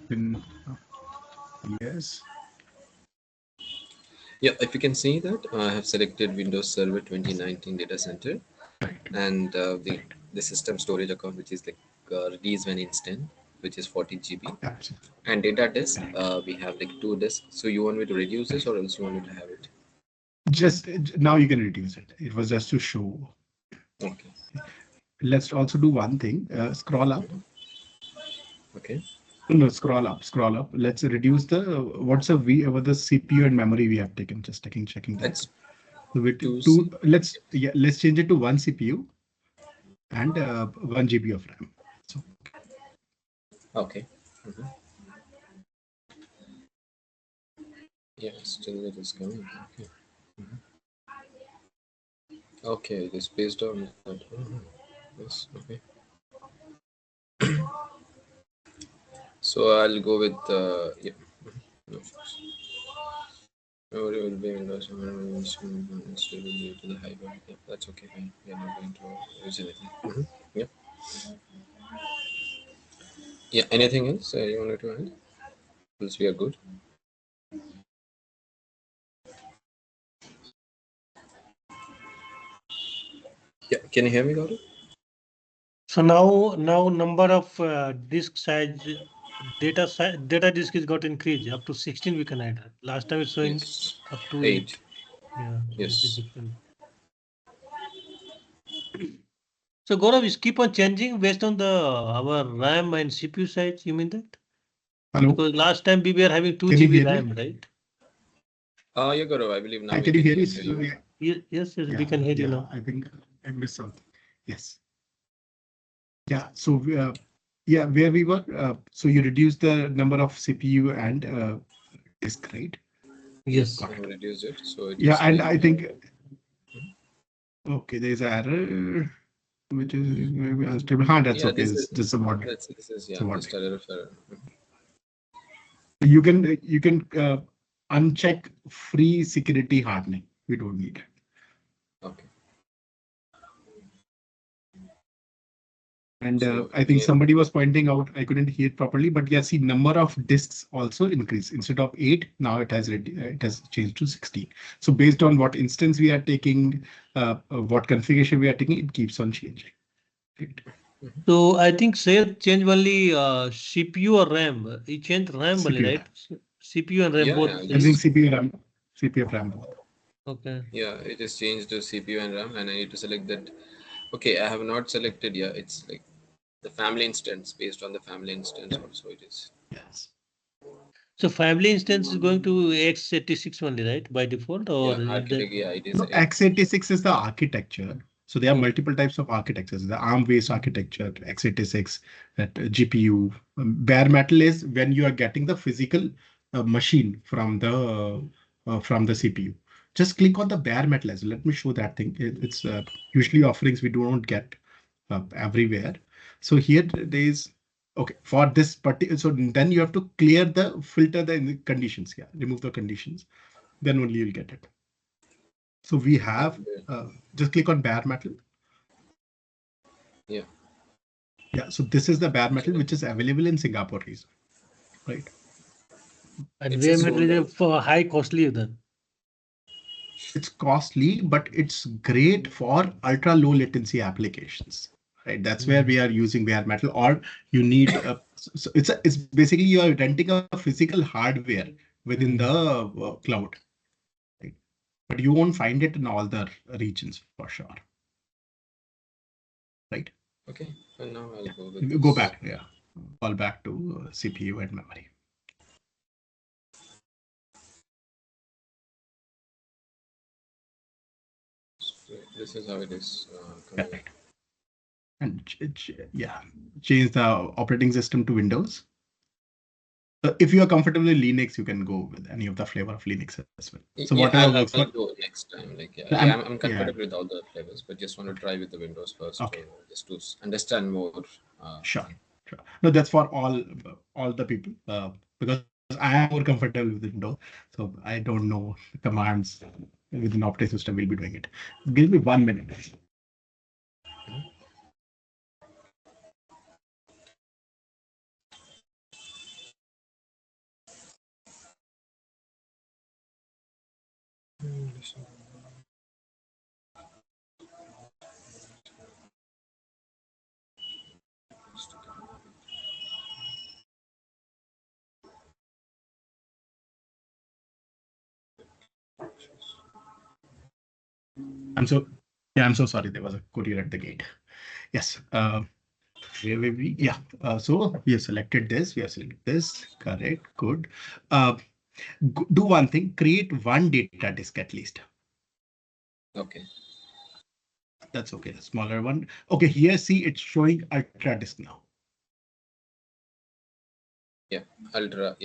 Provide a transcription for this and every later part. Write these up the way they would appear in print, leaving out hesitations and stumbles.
In, yes. Yeah, if you can see that, I have selected Windows Server 2019 data center, Right. and Right. the system storage account, which is like release when instant, which is 40 GB, Absolutely. and data disk. Correct. We have like 2 disks. So you want me to reduce this, or else you want me to have it? Just now you can reduce it. It was just to show. Okay. Let's also do one thing. Scroll up. Okay. No, scroll up. Scroll up. Let's reduce the what's a V over the CPU and memory we have taken. Just checking that. It's So we two two. C. Let's change it to one CPU and 1 GB of RAM. So Okay. Mhm. Yeah, still it is coming. Okay. Okay, it is based on that. Mhm. Yes. Okay. So I'll go with yeah. No. Memory will be Windows stable due to the high volume. Yeah, that's okay. Fine. We are not going to use anything. Yeah. Yeah. Anything else you wanted to add? Else we are good. Yeah. Can you hear me, Gaurav? So now number of disk size data disk is got increased up to 16 we can add. Last time it's showing Yes. up to 8. 8. Yeah, this is Yes. different. So Gaurav is keep on changing based on the our RAM and CPU size. You mean that? hello. Because last time we were having 2 Can you GB hear me? RAM, right? Yeah, Gaurav. I believe now we Can you can hear me? able to hear you. Yes, we Yeah. can hear you Yeah. now. I think I missed something. Yes. Yeah. So yeah, where we were. So you reduce the number of CPU and disk, right? Yes, Yes. I Got have it. reduced it, so it Yeah, is and showing. I think okay, there's an error which is maybe unstable. That's Yeah, okay. this is It's a mod. this is It's yeah, a mod. just a little error. You can uncheck free security hardening. We don't need it. Okay. And So I think any somebody was pointing out, I couldn't hear it properly, but yeah, see, number of disks also increased. Instead of 8, now it has changed to 16. So based on what instance we are taking, what configuration we are taking, it keeps on changing. Right. So I think say change only CPU or RAM. He changed RAM only, CPU right? RAM. CPU and RAM yeah, both yeah, I think same. just CPU RAM both. Okay. yeah, it is changed to CPU and RAM, and I need to select that. Okay, I have not selected. Yeah, it's like the family instance based on the family instance. Also, it is. Yes. So family instance is going to x86 only, right? By default, or Yeah, is that? architect. Yeah, it is No, eight. x86 is the architecture. So there are Okay. multiple types of architectures. The ARM-based architecture, x86, that GPU. Bare metal is when you are getting the physical machine from the CPU. Just click on the bare metal as well. Let me show that thing. It's usually offerings we don't get everywhere. So here there is okay for this particular. So then you have to clear the filter the conditions. Yeah, remove the conditions. Then only you'll get it. So we have Okay. just click on bare metal. Yeah. Yeah, so this is the bare metal Okay. which is available in Singapore region, right? And It's a bare metal sold is out. for high costly then. It's costly, but it's great for ultra low latency applications, right? That's where we Mhm. are using bare metal, or you need it's basically you are renting a physical hardware within the Mhm. cloud, right? But you won't find it in all the regions for sure, right? Okay, and now I'll Yeah, go with go this. back, yeah, fall back to CPU and memory. So this is how it is Yeah, coming up. right. And yeah, change the operating system to Windows. If you are comfortable with Linux, you can go with any of the flavor of Linux as well. So Yeah, whatever works I'll for. go next time. Like I'm Yeah, comfortable with all the flavors, but just want to okay, try with the Windows first, okay, just to understand more. sure, Thing. sure. No, that's for all the people because I am more comfortable with Windows, so I don't know the commands within operating system. We'll be doing it. Give me 1 minute. I'm so sorry. There was a courier at the gate. Yes. Where were we? Yeah. So we have selected this. We have selected this. Correct. Good. Uh, do one thing. Create one data disk at least. Okay. That's okay. A smaller one. Okay. Here, see, it's showing ultra disk now. Yeah. Ultra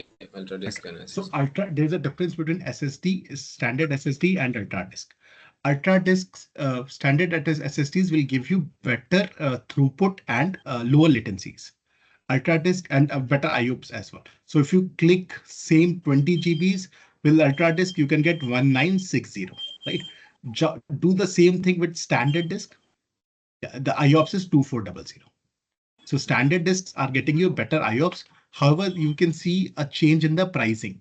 disk and So SSD. ultra, there's a difference between SSD, standard SSD, and ultra disk. Ultra disks, standard SSDs will give you better throughput and lower latencies. Ultra disk and better IOPS as well. So if you click same 20 GBs with ultra disk, you can get 1960, right? Do the same thing with standard disk. The IOPS is 2400. So standard disks are getting you better IOPS. However, you can see a change in the pricing.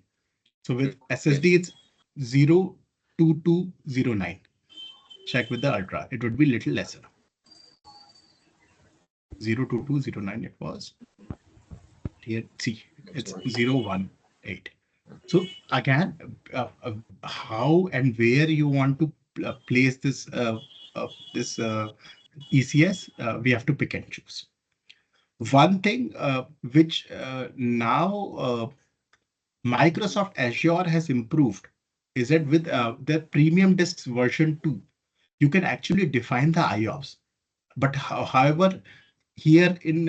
So with SSD, it's 02209. Check with the Ultra. It would be little lesser. 02209 it was. Here, see, it's 018. So again, how and where you want to place this ECS, we have to pick and choose. One thing which now Microsoft Azure has improved is that with their premium disks version 2, you can actually define the IOPS. But however, here in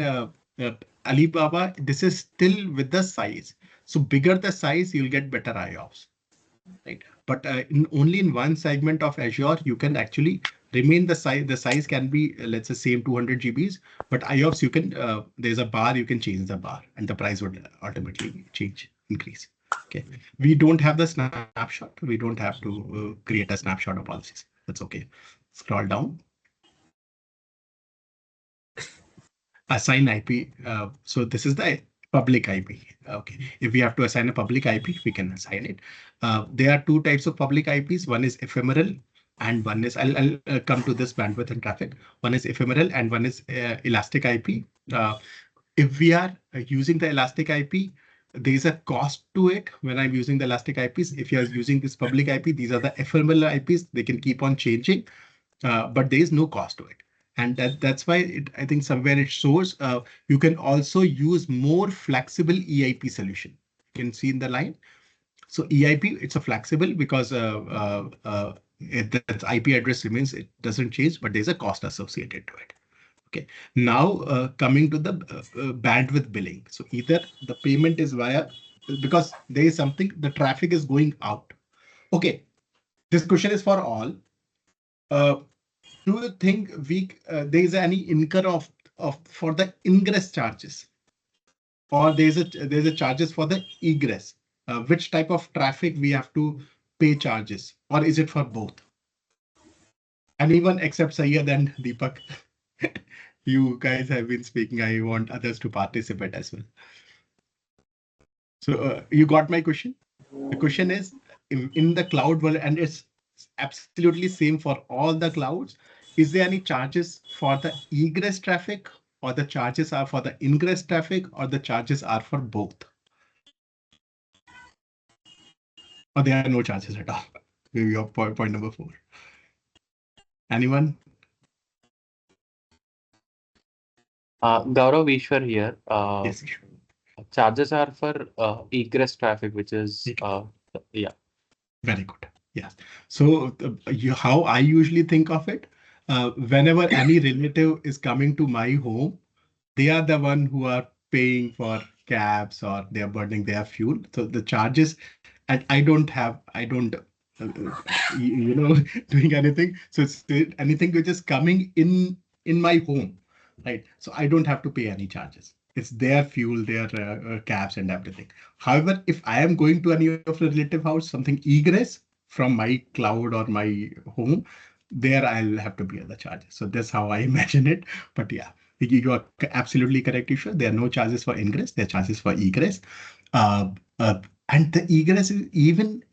Alibaba, this is still with the size. So bigger the size, you'll get better IOPS. Right. But only in one segment of Azure, you can actually remain the size. The size can be, let's say, same 200 GBs, but IOPS, you can, there's a bar, you can change the bar and the price would ultimately increase. Okay. We don't have the snapshot. We don't have to create a snapshot of policies. That's okay. Scroll down. Assign IP. So this is the public IP. Okay. If we have to assign a public IP, we can assign it. There are two types of public IPs. One is ephemeral and one is, I'll come to this bandwidth and traffic. One is ephemeral and one is elastic IP. If we are using the elastic IP, there is a cost to it when I'm using the elastic IPs. If you are using this public IP, these are the ephemeral IPs. They can keep on changing, but there is no cost to it. And that's why I think somewhere it shows you can also use more flexible EIP solution. You can see in the line. So EIP, it's a flexible because the IP address remains, it doesn't change, but there's a cost associated to it. Okay, now coming to the bandwidth billing. So either the payment is via, because there is something, the traffic is going out. Okay, this question is for all. Do you think there is any incur of for the ingress charges, or there's a charges for the egress? Which type of traffic we have to pay charges, or is it for both? Anyone except Syed and Deepak? You guys have been speaking. I want others to participate as well. So you got my question? The question is in the cloud world, and it's absolutely same for all the clouds. Is there any charges for the egress traffic, or the charges are for the ingress traffic, or the charges are for both? Or there are no charges at all? Maybe your point number 4. Anyone? Gaurav Ishwar here. Yes. Charges are for egress traffic, which is yeah. Very good. Yes. So how I usually think of it, whenever any relative is coming to my home, they are the one who are paying for cabs or they are burning their fuel. So the charges, and I don't doing anything. So it's anything which is coming in my home, right? So I don't have to pay any charges. It's their fuel, their cabs and everything. However, if I am going to any of the relative house, something egress from my cloud or my home, there I'll have to bear the charges. So that's how I imagine it. But yeah, you are absolutely correct, Ishwar. There are no charges for ingress. There are charges for egress. And the egress is even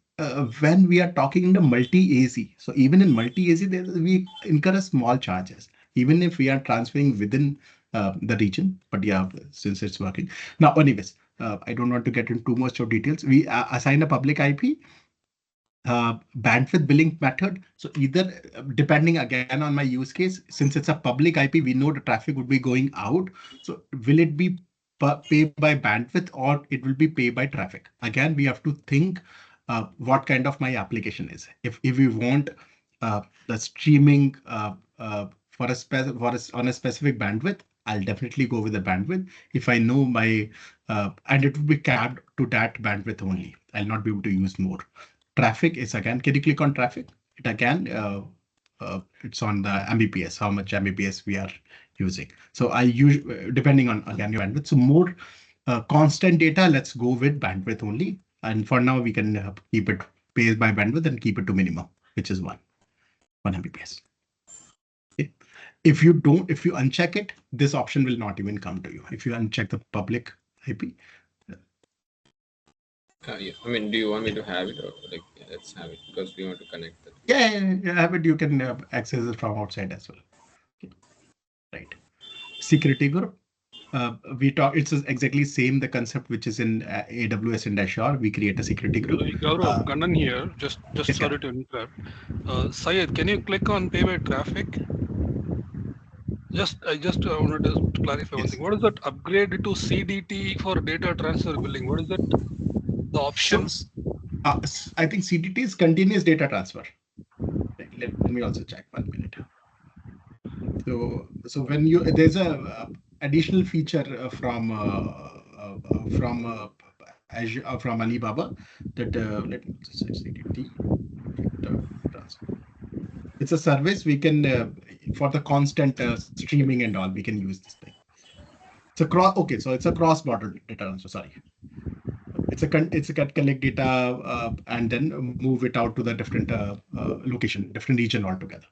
when we are talking in the multi-AZ, so even in multi-AZ, we incur a small charges, even if we are transferring within the region. But yeah, since it's working. Now, anyways, I don't want to get into too much of details. We assign a public IP bandwidth billing method. So either depending again on my use case, since it's a public IP, we know the traffic would be going out. So will it be pay by bandwidth or it will be pay by traffic? Again, we have to think what kind of my application is. If we want the streaming for on a specific bandwidth, I'll definitely go with the bandwidth. If I know my and it will be capped to that bandwidth only. I'll not be able to use more. Traffic is again, can you click on traffic? It again, it's on the Mbps, how much Mbps we are using. So I use, depending on again your bandwidth. So more constant data, let's go with bandwidth only. And for now, we can keep it pay by bandwidth and keep it to minimum, which is one Mbps. Okay. If you uncheck it, this option will not even come to you. If you uncheck the public IP. Yeah. I mean, do you want me to have it or like let's have it because we want to connect that? Yeah, have it. You can access it from outside as well. Okay. Right. Security group. We talk. It's exactly same the concept which is in AWS and Azure. We create a security group. Gaurav, Kannan here. Just yes, sorry to interrupt. Syed, can you click on pay by traffic? I just wanted to clarify one thing. What is that upgrade to CDT for data transfer billing? What is that? The options? I think CDT is continuous data transfer. Let me also check 1 minute. So when there's a additional feature from Azure, from Alibaba that let me just say CDT data transfer. It's a service we can for the constant streaming and all. We can use this thing. It's a cross-border data transfer. Sorry. It's a collect data and then move it out to the different location, different region altogether.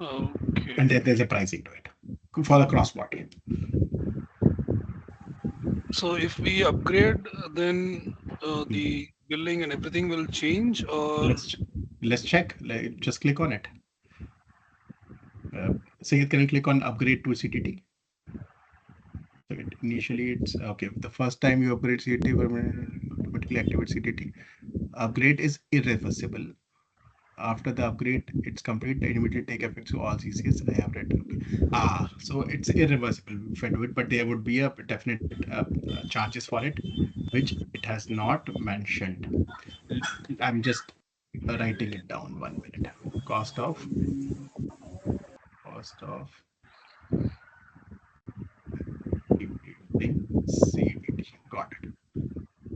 Okay. And then there's a pricing to it for the cross-border. So if we upgrade, then the billing and everything will change, or let's check. Just click on it. So can you click on upgrade to CTT? So initially it's okay. The first time you upgrade CTT, automatically activate CTT. Upgrade is irreversible. After the upgrade, it's complete. Immediately take effect to all CCS. I have read. Okay. So it's irreversible if I do it, but there would be a definite charges for it, which it has not mentioned. I'm just writing it down 1 minute. Cost of CDT. Got it.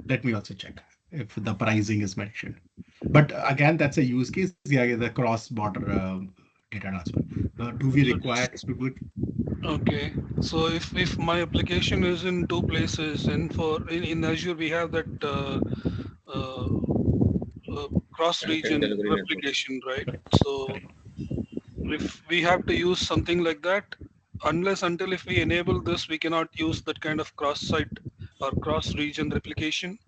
Let me also check if the pricing is mentioned. But again, that's a use case. Yeah, the cross-border data transfer. Do we require to do it? okay? So if my application is in two places, and in Azure we have that cross-region replication, right? So if we have to use something like that, until if we enable this, we cannot use that kind of cross-site or cross-region replication.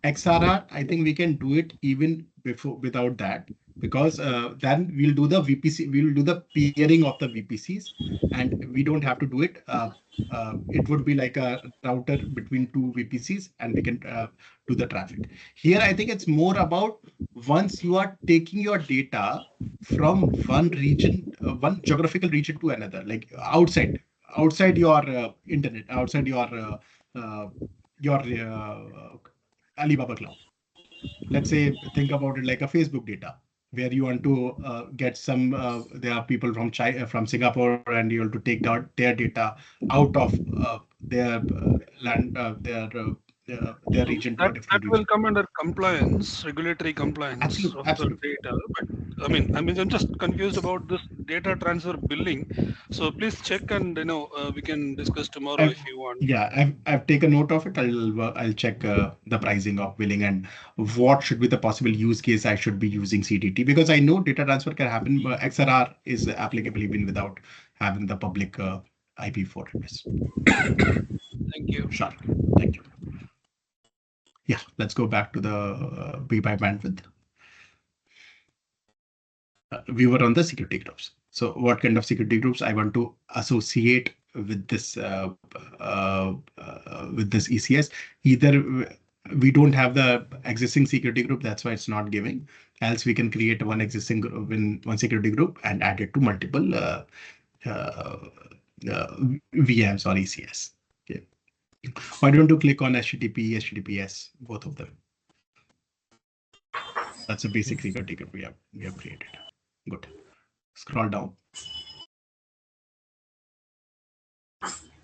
XRR, I think we can do it even without that, because then we'll do the VPC, we'll do the peering of the VPCs, and we don't have to do it. It would be like a router between two VPCs, and we can do the traffic. Here, I think it's more about once you are taking your data from one region, one geographical region to another, like outside your internet, outside your Alibaba cloud. Let's say, think about it like a Facebook data, where you want to get some, there are people from China, from Singapore, and you want to take out their data out of their land, their region to a different That will region. come under compliance, regulatory compliance of the data. But I mean, I'm just confused about this data transfer billing. So please check, and we can discuss tomorrow if you want. Yeah, I've taken note of it. I'll check the pricing of billing and what should be the possible use case I should be using CDT, because I know data transfer can happen, but XRR is applicable even without having the public IP for this. Thank you. Sure. Thank you. Yeah, let's go back to the B by bandwidth. We were on the security groups. So what kind of security groups I want to associate with this ECS? Either we don't have the existing security group, that's why it's not giving. Else we can create one existing group in one security group and add it to multiple uh, VMs or ECS. Okay. Why don't you click on HTTP, HTTPS, both of them? That's a basic security group we have created. Good. Scroll down.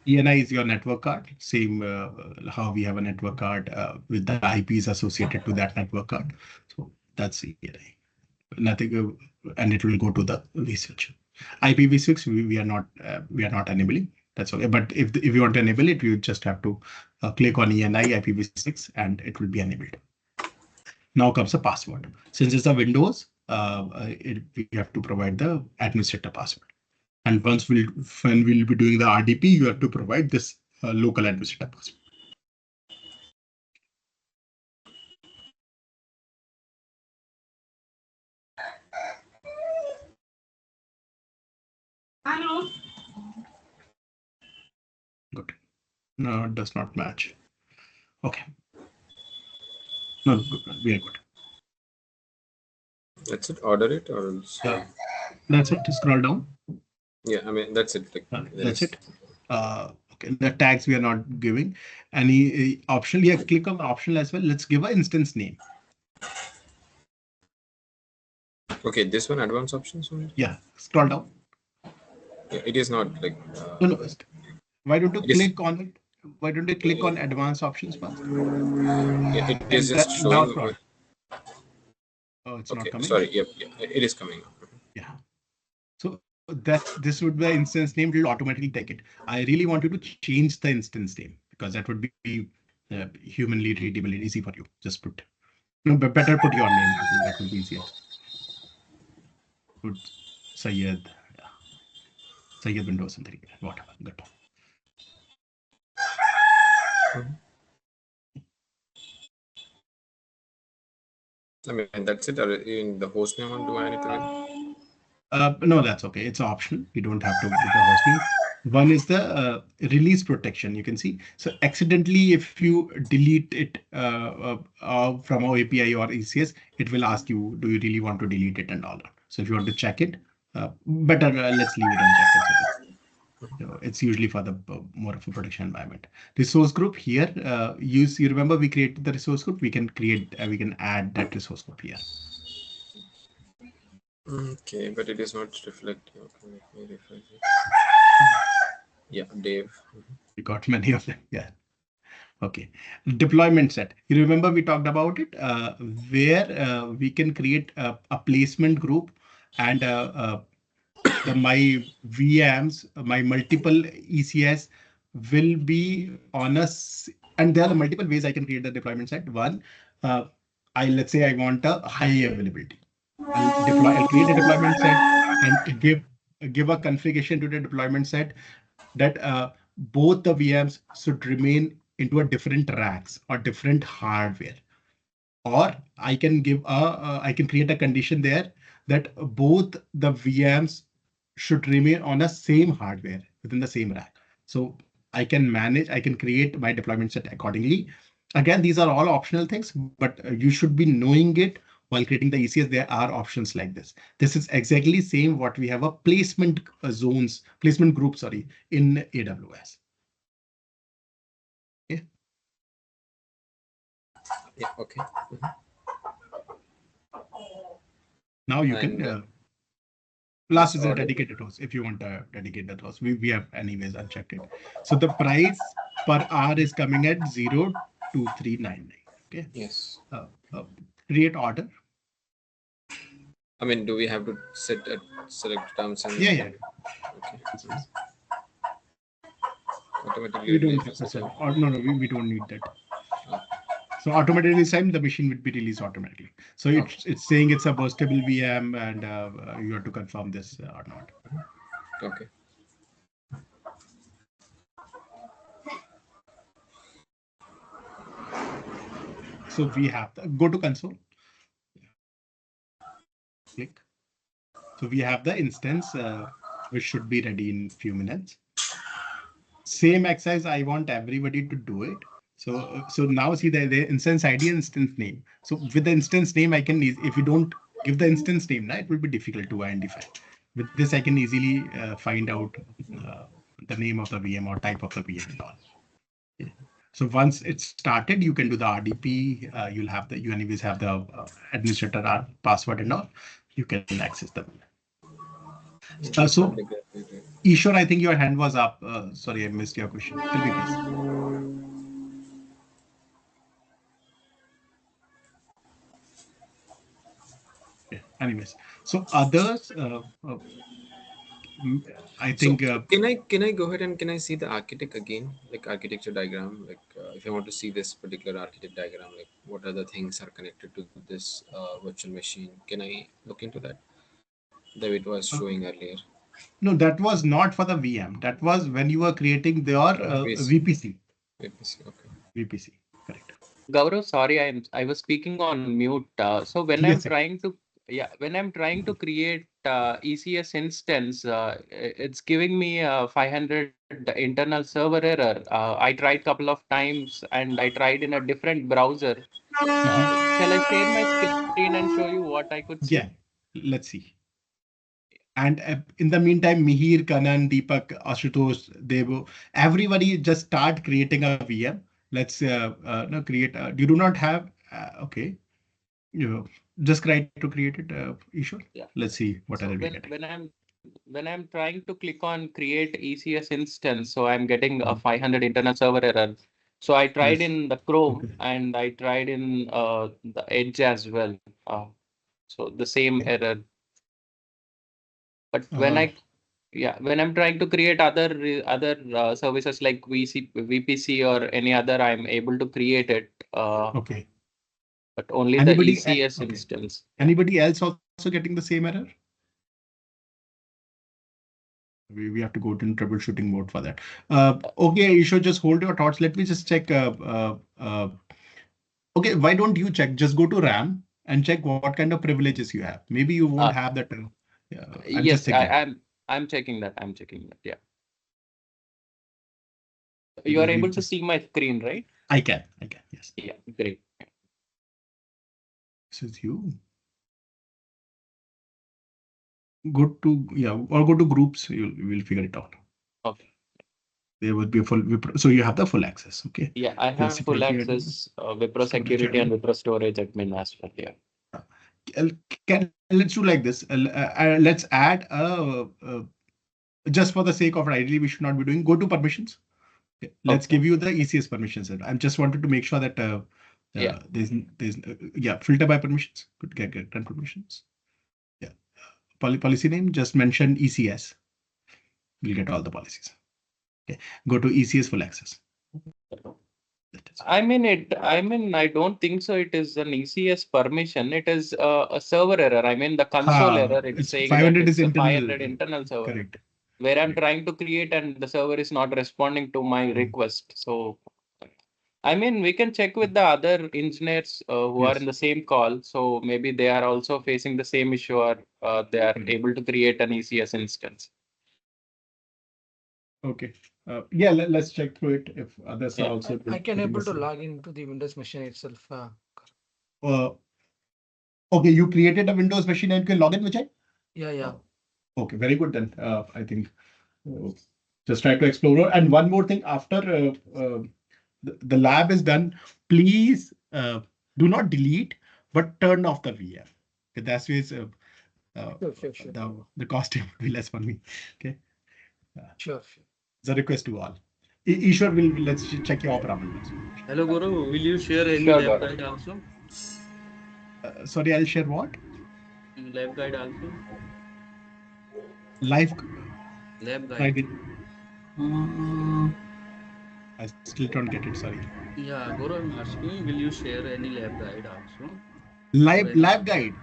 ENI is your network card. Same how we have a network card with the IPs associated to that network card. So that's ENI. Nothing, and it will go to the vSwitch. IPv6 we are not enabling. That's okay. But if you want to enable it, you just have to click on ENI IPv6 and it will be enabled. Now comes the password. Since it's a Windows, we have to provide the administrator password. And when we'll be doing the RDP, you have to provide this local administrator password. Good. No, it does not match. Okay. No, good. We are good. That's it. Order it or else. That's it. Scroll down. Yeah, I mean that's it. Like, that's it. Okay. The tags we are not giving. Any optional? Yeah, click on the optional as well. Let's give an instance name. Okay, this one advanced options only. Yeah. Scroll down. Yeah, it is not like. No. Why don't you click is, on it? Why don't you click on advanced options first? Yeah, it is just now showing. Oh, it's okay, not coming. Sorry. Yep. Yeah, it is coming. Yeah. So this would be the instance name. It will automatically take it. I really want you to change the instance name because that would be humanly readable and easy for you. Just put. No, but better put your name. I think that would be easier. Put Syed. Yeah. Syed Windows something. Whatever. Good. I mean that's it. Or in the host name, do I need to get? No, that's okay. It's optional. You don't have to put the host name. One is the release protection. You can see. So accidentally, if you delete it from our API or ECS, it will ask you, do you really want to delete it and all that. So if you want to check it, better let's leave it unchecked. So it's usually for the more of a protection environment. Resource group here. You remember we created the resource group. We can add that resource group here. Okay, but it is not reflecting. Okay, let me refresh it. Yeah, Dave. We got many of them. Yeah. Okay. Deployment set. You remember we talked about it, where we can create a placement group and my VMs, my multiple ECS will be on us. And there are multiple ways I can create the deployment set. One, let's say I want a high availability. I'll create a deployment set and give a configuration to the deployment set that both the VMs should remain into a different racks or different hardware. Or I can I can create a condition there that both the VMs should remain on the same hardware within the same rack. So I can create my deployment set accordingly. Again, these are all optional things, but you should be knowing it while creating the ECS. There are options like this. This is exactly same what we have a placement group, sorry, in AWS. Okay. Yeah. Okay. Now you can. Last is a dedicated host. If you want a dedicated host, we have anyways unchecked it. So the price per hour is coming at 02399. Okay. Yes. Create order. I mean, do we have to select terms and? Yeah. Okay. Automatically. We don't have to set. Or no, we don't need that. So automatically this time the machine would be released automatically. So it's saying it's a burstable VM and you have to confirm this or not. Okay. So we have go to console. Click. So we have the instance which should be ready in few minutes. Same exercise, I want everybody to do it. So now see the instance ID and instance name. So with the instance name, I can, if you don't give the instance name, it will be difficult to identify. With this, I can easily find out the name of the VM or type of the VM and all. Okay. So once it's started, you can do the RDP. You'll have the, you anyways have the administrator password and all. You can access them. So Ishwar, I think your hand was up. Sorry, I missed your question. Tell me, please. Yeah. Anyways, so others, I So think. can I go ahead and can I see the architect again, like architecture diagram, like if I want to see this particular architect diagram, like what other things are connected to this virtual machine? Can I look into that? The way it was showing earlier. No, that was not for the VM. That was when you were creating your VPC. Okay. VPC, correct. Gaurav, sorry, I was speaking on mute. So when I'm Yes, sir. trying to when I'm trying to create ECS instance, it's giving me a 500 internal server error. I tried couple of times and I tried in a different browser. Shall I share my screen and show you what I could Yeah, see? let's see. And in the meantime, Mihir, Kanan, Deepak, Ashutosh, Devo, everybody just start creating a VM. Let's no, create. You do not have. Okay, you just try to create it, Ishwar. Yeah. Let's see what So are we getting. when I'm trying to click on create ECS instance, so I'm getting a Mhm. 500 internal server error. So I tried Yes. in the Chrome Okay. and I tried in the Edge as well. So the same Okay. error. But Uh, when I'm trying to create other services like VPC or any other, I'm able to create it. okay. But only the Anybody? ECS Okay. instance. Yeah. Anybody else also getting the same error? We have to go to troubleshooting mode for that. Okay, you should just hold your thoughts. Let me just check. Okay, why don't you check? Just go to RAM and check what kind of privileges you have. Maybe you won't Uh, have that. I'll just yes, check that I'm checking that. I'm checking that. Yeah. You because are we able to just. see my screen, right? I can. Yes. Yeah, great. This is you. Go to, yeah, or go to groups. You will figure it out. Okay. There would be a full. So you have the full access. Okay. Yeah, I The have full security admin, access, Wipro storage security and admin. Wipro storage admin as well. Yeah. Let's do like this. Let's add just for the sake of it, ideally we should not be doing. Go to permissions. Okay. Let's Okay. give you the ECS permissions. I just wanted to make sure that Yeah. there's yeah, filter by permissions. Good, get run permissions. Yeah, policy name. Just mention ECS. We'll get all the policies. Okay, go to ECS full access. I don't think so. It is an ECS permission. It is a server error. I mean, the console error. It's It's saying that 500 is it's a internal. 500 internal server Correct. where I'm Correct. trying to create and the server is not responding to my Mhm. request. So, I mean, we can check with the other engineers who are in Yes. the same call. So maybe they are also facing the same issue or they are Correct. able to create an ECS instance. Okay. Yeah, let's check through it if others are Yeah. also I can getting the able to same. log into the Windows machine itself. Uh, okay, you created a Windows machine and you can log in, Vijay? Yeah. Okay, very good then. I think just try to explore. And one more thing, after the lab is done, please do not delete, but turn off the VM. Okay, that's ways Sure. the cost would be less for me. Okay, Sure. it's a request to all. Ishwar, let's check your Operaman. Hello, Guru. Will you share any Sure, lab Gaurav. guide also? Sorry, I'll share what? Lab guide also? Live. Lab I guide. did. I still don't get it. Sorry. Yeah, Guru, I'm asking, will you share any lab guide also? For Live any? lab guide.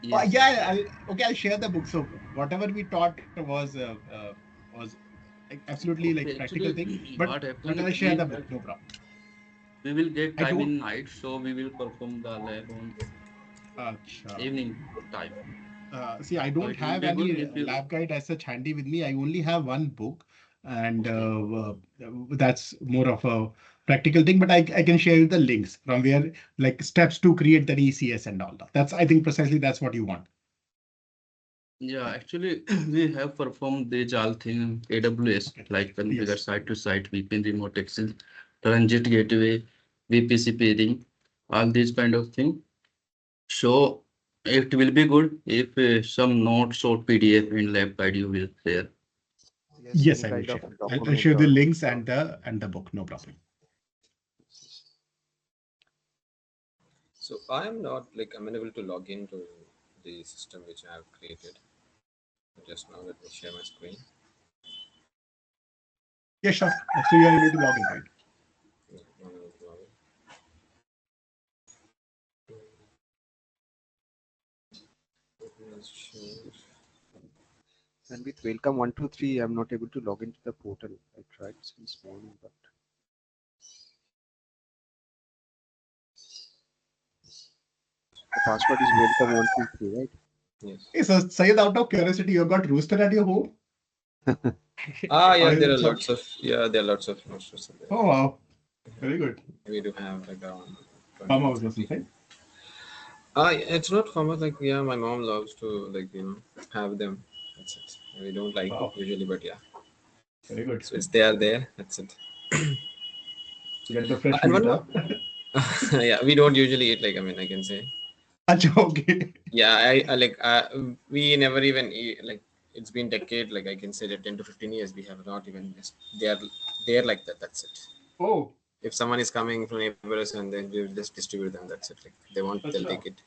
Oh, Yes. yeah, okay, I'll share the book. So whatever we taught was like, absolutely like Okay, practical actually, thing, but what I'll happened, share the book. No problem. We will get I time don't. in night, so we will perform the lab on Acha. evening time. See, I So don't it will have be good any if you. lab guide as such handy with me. I only have one book, and Okay. that's more of a practical thing. But I can share you the links from where, like, steps to create the ECS and all that. That's, I think, precisely that's what you want. Yeah, actually, we have performed these all things AWS, Okay. like configure Yes. site to site, VPN, remote access, transit gateway, VPC pairing, all these kind of thing. So it will be good if some notes or PDF in lab guide you will share. Yes, Yes, any I will kind of share. I'll document share the or links and the book. No problem. So I am not like I'm unable to log into the system which I have created. Just now, let me share my screen. Yeah, sure. So you are able to log in, right? Yeah, not able to log in. Let's share. and with welcome 123, I'm not able to log into the portal. I tried since morning, but the password is welcome 123, right? Yes. Hey, so Sayed, out of curiosity, you got rooster at your home? Ah, Or yeah, is there it are some? lots of there are lots of monsters there. Oh wow, very good. We do have like around 20 to Farmhouse or 30. something. Ah, yeah, it's not common. Like, yeah, my mom loves to like have them. That's it. We don't like it Wow, usually, but yeah. very good. So it's there. That's it. You get the fresh And meat, one huh? more. Yeah, we don't usually eat like I can say. Acha, okay. Yeah, I like we never even eat like it's been decade. Like I can say that 10 to 15 years we have not even just they're like that. That's it. Oh, If someone is coming from neighbors and then we will just distribute them. That's it. Like they want, they'll take acha. it.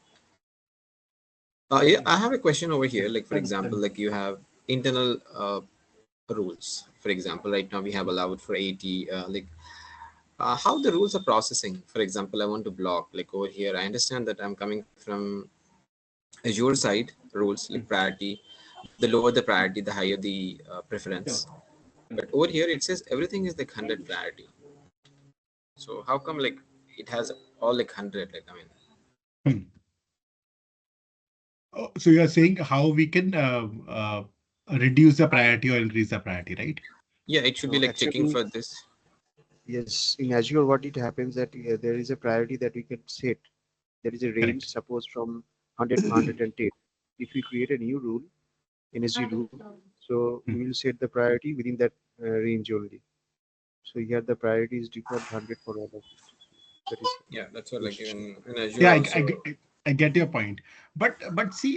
Yeah, I have a question over here. Like for That's example, then. like you have internal rules. For example, right now we have allowed for 80. How the rules are processing. For example, I want to block like over here. I understand that I'm coming from Azure side rules like priority. The lower the priority, the higher the Yeah. preference. But over here it says everything is like 100 priority. So how come like it has all like 100? Like I mean, Hmm. Oh, so you are saying how we can reduce the priority or increase the priority, right? yeah, it should be So like checking actually, for this. yes, in Azure, what it happens that there is a priority that we can set. There is a range, Correct. suppose from 100 to 110. If we create a new rule in SG rule, so Hmm. we will set the priority within that range only. So here the priority is default 100 for all of it. That is Yeah, that's what like restriction. even in Azure Yeah, also. I get your point. But see,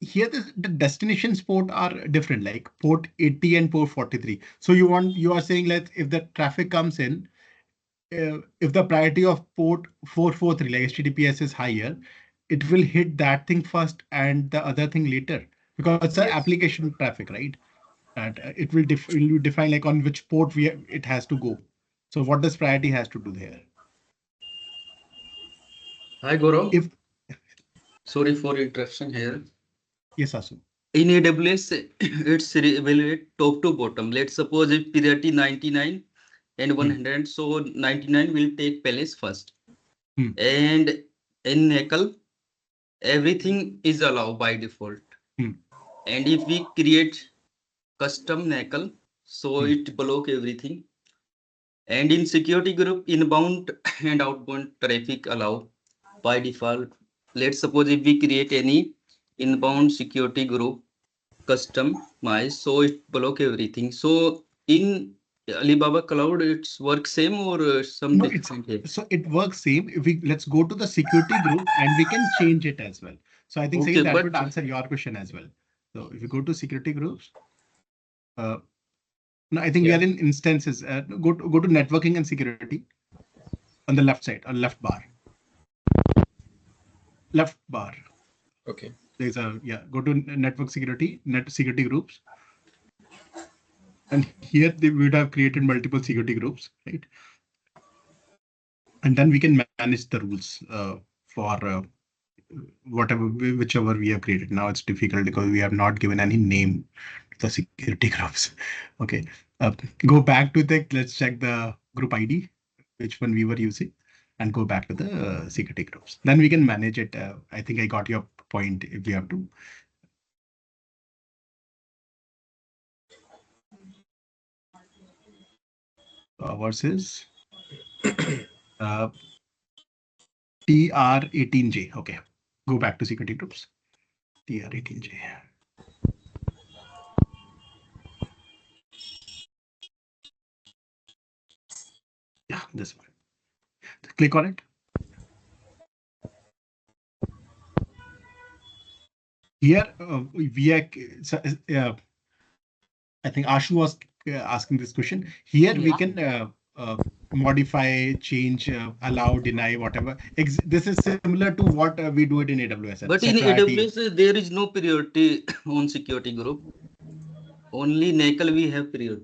here the destinations port are different, like port 80 and port 43. So you are saying that if the traffic comes in, if the priority of port 443 like HTTPS is higher, it will hit that thing first and the other thing later because it's an Yes. application traffic, right? And it will define like on which port it has to go. So what does priority has to do there? Hi, Gaurav. If Sorry for interruption here. yes, Asu. In AWS, it's evaluate top to bottom. Let's suppose if priority 99 and Hmm, 100, so 99 will take place first. hmm, And in NACL, everything is allowed by default. hmm, And if we create custom NACL, so hmm. it block everything. And in security group, inbound and outbound traffic allow by default. Let's suppose if we create any inbound security group customize, so it block everything. So in Alibaba Cloud, it's work same or some No, it's different here? so it works same. If we let's go to the security group and we can change it as well. So I think say Okay, that would but answer your question as well. So if you go to security groups, uh, no, I think we yeah, are in instances. Go to networking and security on the left side, on left bar, left bar. Okay. There's a yeah. Go to network security, net security groups, and here they would have created multiple security groups, right? And then we can manage the rules for whatever whichever we have created. Now it's difficult because we have not given any name to the security groups. Okay, go back to the let's check the group ID. which one we were using, and go back to the security groups. Then we can manage it. I think I got your point. If we have to versus TR18J. Okay, go back to security groups. TR18J. Yeah, this one. Click on it. Here we are. I think Ashu was asking this question. Here we can modify, change, allow, deny, whatever. This is similar to what we do it in AWS. But in AWS, there is no priority on security group. Only NACL we have priority.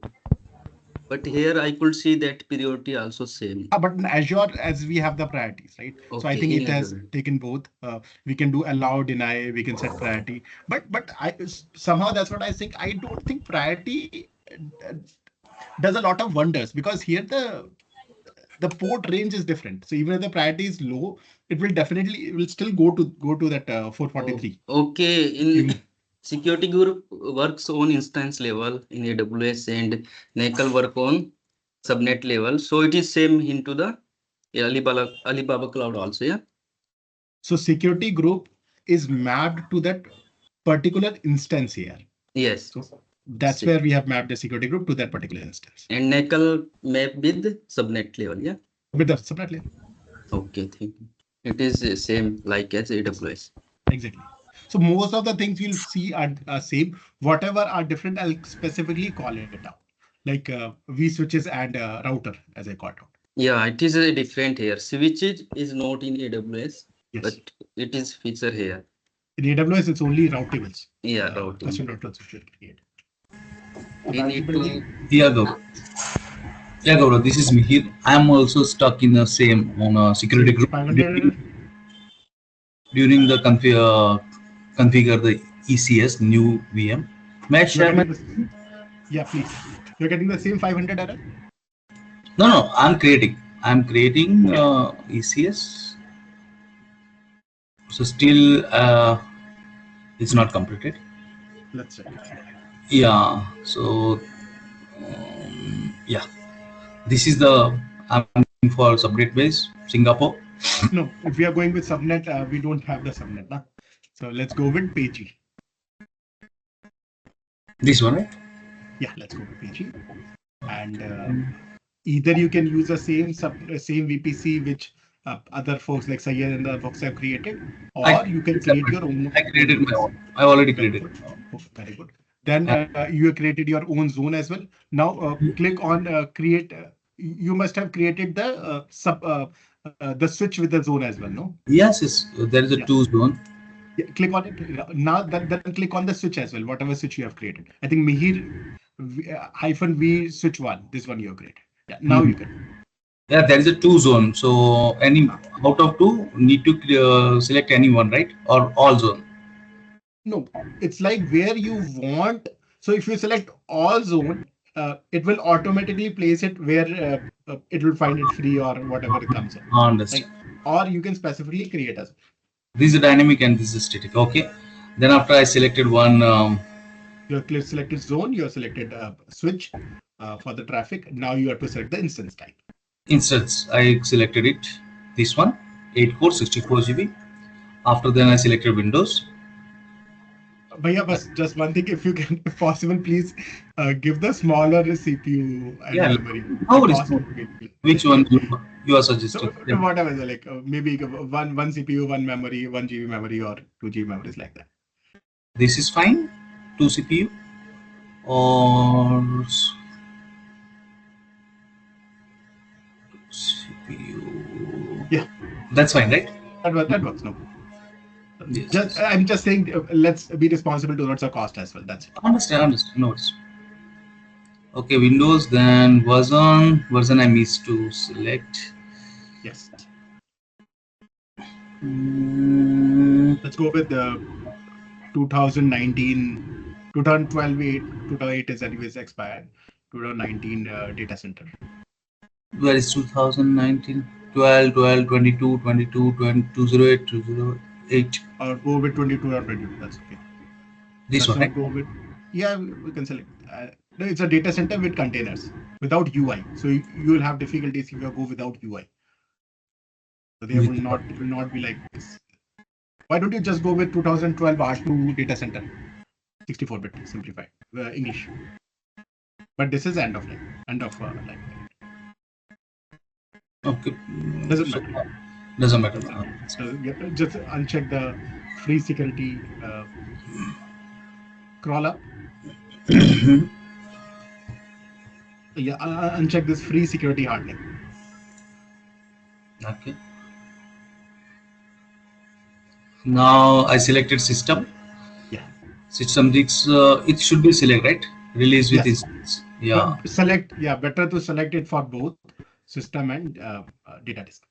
But here I could see that priority also same. But in Azure, as we have the priorities, right? Okay, so I think it has Azure. taken both. We can do allow, deny, we can set priority. But I somehow that's what I think. I don't think priority does a lot of wonders, because here the port range is different. So even if the priority is low, it will still go to that 443. Okay, in security group works on instance level in AWS, and NACL work on subnet level. So it is same into the Alibaba cloud also, yeah. So security group is mapped to that particular instance here. Yes. So that's where we have mapped the security group to that particular instance. And NACL map with subnet level, yeah. With the subnet level. Okay, thank you. It is same like as AWS. Exactly. So most of the things you'll see are same. Whatever are different, I'll specifically call it out. Like vSwitches and router, as I called out. Yeah, it is a different here. Switches is not in AWS, yes, but it is feature here. In AWS, it's only routables. Yeah, routing. Custom routers which will create. We need to. Yeah, Gaurav, this is Mihir. I'm also stuck in the same on a security group. 500. During the configure the ECS new VM. May I share my? Yeah, please. You're getting the same 500 error? No, I'm creating ECS. So still it's not completed. Let's check. Yeah. So yeah, this is the I'm looking for subnet base Singapore. No, if we are going with subnet, we don't have the subnet. Nah? So let's go with PG. This one, right? Yeah, let's go with PG. And either you can use the same VPC which other folks like Sayed and the folks have created, or you can create your own. I created my own. I already created. Very good. Then you have created your own zone as well. Now click on create. You must have created the the switch with the zone as well, no? Yes. There is a two zone. Yeah, click on it. Now then click on the switch as well, whatever switch you have created. I think Mihir -v switch one. This one you have created. Yeah, now you can. Yeah, there is a two zone. So any out of two need to select any one, right? Or all zone? No, it's like where you want. So if you select all zone, it will automatically place it where it will find it free or whatever it comes in. Understand. Or you can specifically create as well. This is dynamic and this is static. Okay. Then after I selected one. You have selected zone, you have selected switch for the traffic. Now you have to select the instance type. Instance, I selected it. This one, 8 core, 64 GB. After then I selected Windows. Bhaiya, just one thing, if you can, if possible, please give the smaller CPU and memory. Which one you are suggesting? So, whatever, like maybe one CPU, one memory, 1 GB memory or 2 GB memories like that. This is fine. 2 CPU or CPU. Yeah, that's fine, right? That works. No. Yes. I'm just saying, let's be responsible towards the cost as well. That's it. Understand. No worries. Okay, Windows. Then version I missed to select. Yes. Let's go with the 2019, 2012, 2008 is anyways expired. 2019 data center. Where is 2019? 12, 12, 22, 22, 20, 208, 208. Or go with 22 or 22. That's okay. This Let's one, right? not go with. Yeah, we can select. No, it's a data center with containers without UI. So you will have difficulties if you go without UI. So they will With not. It will not be like this. Why don't you just go with 2012 R2 data center, 64-bit simplified English? But this is end of life. End of life. okay. Doesn't So, matter. doesn't matter. So just uncheck the free security crawl up. Yeah, uncheck this free security hardening. Okay. Now I selected system. Yeah. System this it should be select, right? Release with Yes. instance. Yeah. Select. Yeah, better to select it for both system and data disk,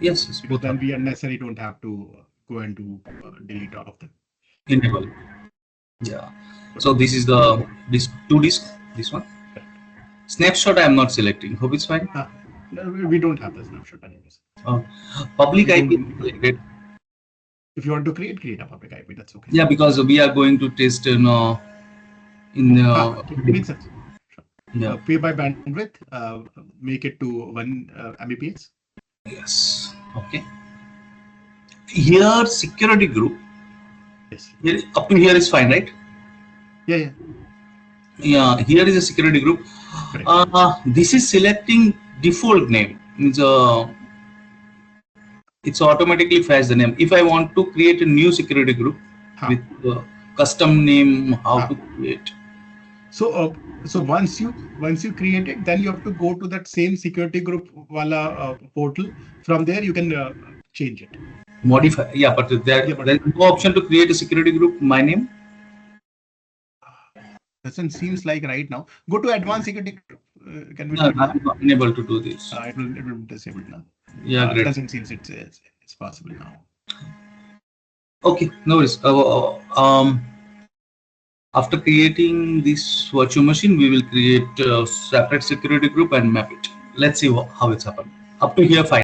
Yes, yes, because both are then we unnecessarily don't have to go and do delete all of them. enable. Yeah. So this is the this two disk. This one. Snapshot I am not selecting. Hope it's fine. No, we don't have the snapshot anyways. Uh, Public We IP don't. selected. If you want to create a public IP, that's okay. Yeah, because we are going to test in Okay, makes sense. Sure. yeah. Pay by bandwidth. Make it to 1 Mbps. Yes. Okay. Here security group. Yes. Here, up to here is fine, right? Yeah. Yeah. Here is a security group. This is selecting default name. It's automatically fetch the name. If I want to create a new security group with custom name, how to create? So once you create it, then you have to go to that same security group wala portal. From there you can change it. Modify. Yeah, but there's no option to create a security group. My name. Doesn't seems like right now. Go to advanced security group. Can we do No, it now? I'm not unable to do this. It will be disabled now. Yeah, great. Doesn't seem it's possible now. Okay, no worries. After creating this virtual machine, we will create a separate security group and map it. Let's see how it's happened. Up to here, fine.